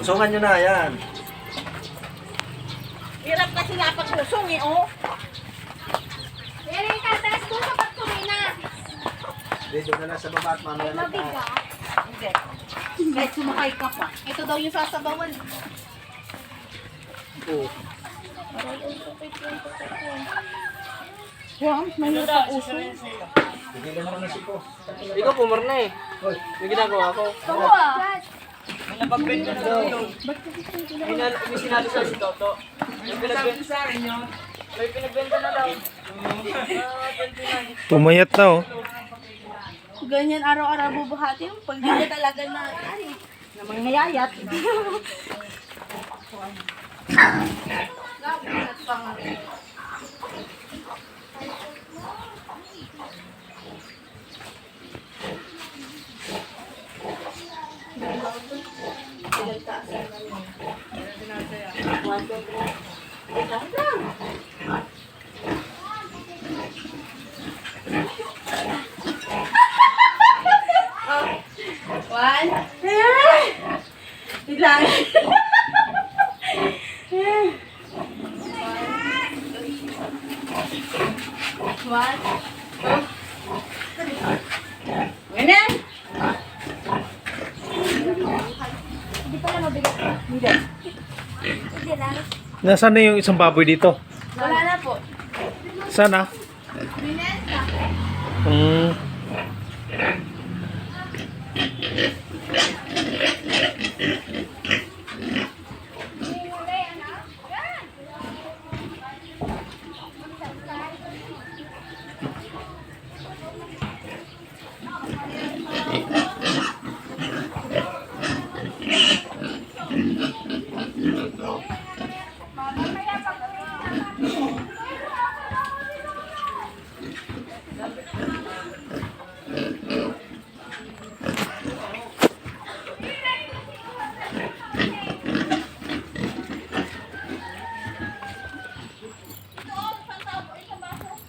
Kusungan nyo na, yan. Hirap kasi napag-kusong eh, oh. Pero itatas ko sa pagkumina. Dito na lang sa baba at mamaya na tayo. Mabigat. Hindi. Kahit sumakay ka pa. Ito daw yung sasabawan. Oo. Wow, mahirap ang uso. Tigilan mo na si Po. Ikaw pumarna eh. May ginagawa ko. Ito ah. May napagbenta na daw yung... May sinalo sa si Toto. May pinagbenta sa akin yun. May pinagbenta na daw. 29. Pumayat na oh. Ganyan araw-araw bubuhati yung pag hindi talaga na, ay, na mangyayat. Lahat pa nga. One. Biglang. One. Two. Ganyan. Hindi pala mabigat. Hindi. Hindi na. Nasaan na yung isang baboy dito? Wala na po. Sana? Binenta. Hmm.